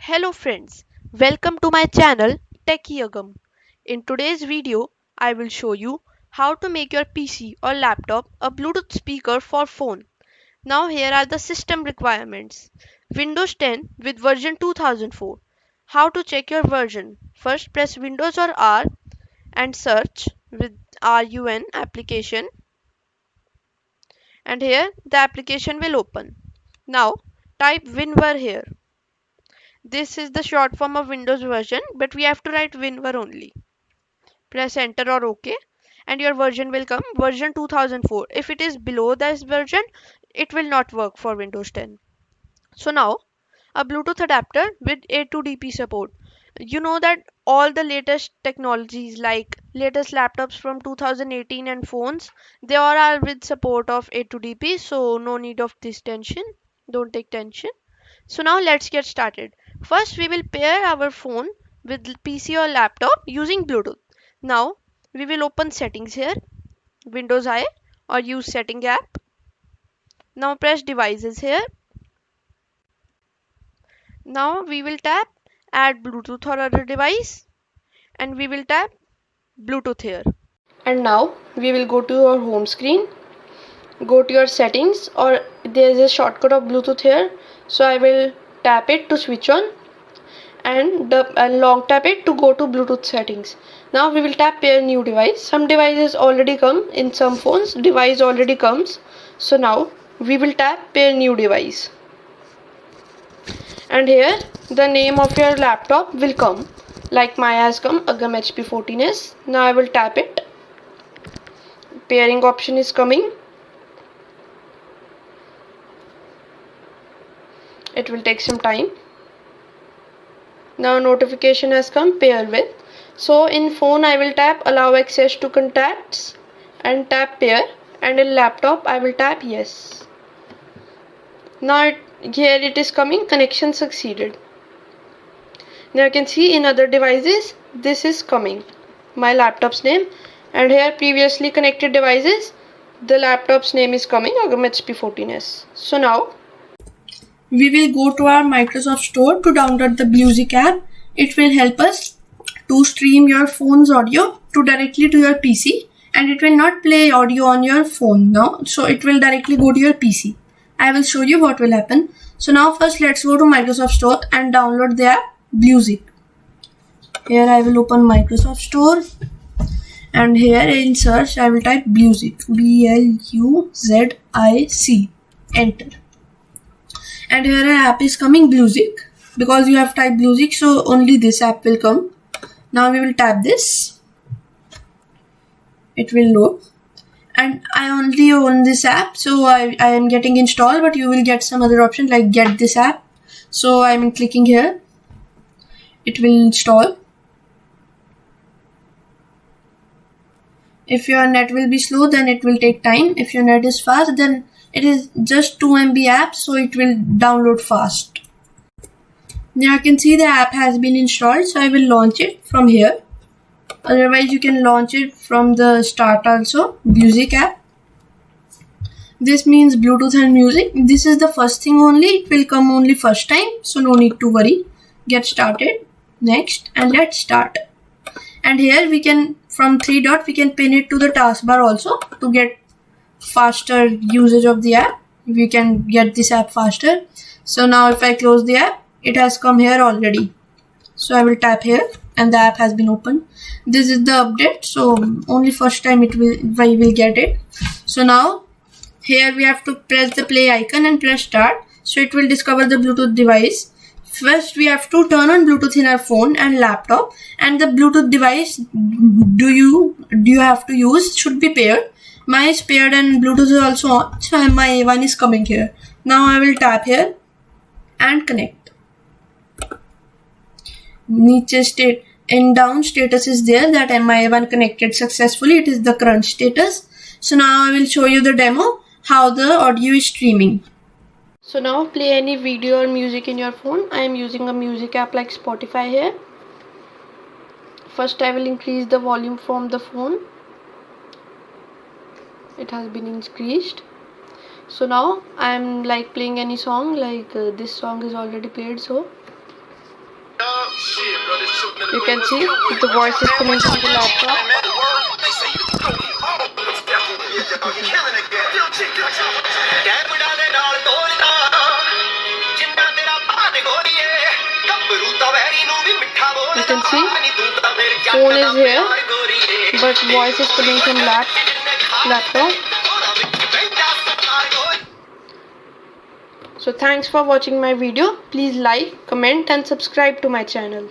Hello friends, welcome to my channel Techyagam. In today's video, I will show you how to make your PC or laptop a Bluetooth speaker for phone. Now here are the system requirements. Windows 10 with version 2004. How to check your version? First press Windows or R and search with RUN application, and here the application will open. Now type WinVer here. This is the short form of Windows version, but we have to write WinVer only. Press enter or OK, and your version will come version 2004. If it is below this version, it will not work for Windows 10. So now a Bluetooth adapter with A2DP support. You know that all the latest technologies like latest laptops from 2018 and phones, they all are with support of A2DP, so no need of this tension. Don't take tension. So now let's get started. First we will pair our phone with PC or laptop using Bluetooth. Now we will open settings here, Windows I or use setting app. Now press devices here. Now we will tap add Bluetooth or other device and we will tap Bluetooth here. And now we will go to your home screen, go to your settings, or there is a shortcut of Bluetooth here, so I will tap it to switch on and long tap it to go to Bluetooth settings. Now we will tap pair new device. Some devices already come in some phones, device already comes, so now we will tap pair new device, and here the name of your laptop will come, like my has come Agam HP 14s. Now I will tap it, pairing option is coming, it will take some time. Now notification has come pair with, so in phone I will tap allow access to contacts and tap pair, and in laptop I will tap yes. Now here it is coming connection succeeded. Now you can see in other devices this is coming my laptop's name, and here previously connected devices the laptop's name is coming Agam HP 14s. So now we will go to our Microsoft Store to download the Bluzic app. It will help us to stream your phone's audio to directly to your PC, and it will not play audio on your phone now, so it will directly go to your PC. I will show you what will happen. So now first let's go to Microsoft Store and download the app Bluzic. Here I will open Microsoft Store, and here in search I will type Bluzic, Bluzic, enter. And here an app is coming Bluzic, because you have typed Bluzic, so only this app will come. Now we will tap this, it will load, and I only own this app, so I am getting installed, but you will get some other option like get this app. So I am clicking here, it will install. If your net will be slow, then it will take time. If your net is fast, then it is just 2 MB app, so it will download fast. Now you can see the app has been installed, so I will launch it from here. Otherwise you can launch it from the start also, Bluzic app. This means Bluetooth and music. This is the first thing only, it will come only first time, so no need to worry. Get started, next, and let's start. And here we can, from 3 dot, we can pin it to the taskbar also to get faster usage of the app. We can get this app faster. So now if I close the app, it has come here already, so I will tap here and the app has been opened. This is the update, so only first time we will get it. So now here we have to press the play icon and press start, so it will discover the Bluetooth device. First we have to turn on Bluetooth in our phone and laptop, and the Bluetooth device do you have to use should be paired. My is paired and Bluetooth is also on, so my A1 is coming here. Now I will tap here and connect. Niche state in down status is there that my A1 connected successfully. It is the current status. So now I will show you the demo how the audio is streaming. So now play any video or music in your phone. I am using a music app like Spotify here. First I will increase the volume from the phone. It has been increased. So now I am like playing any song, like this song is already played, so You can see the voice is coming from the laptop. You can see phone is here, but voice is coming from laptop. So thanks for watching my video. Please like, comment and subscribe to my channel.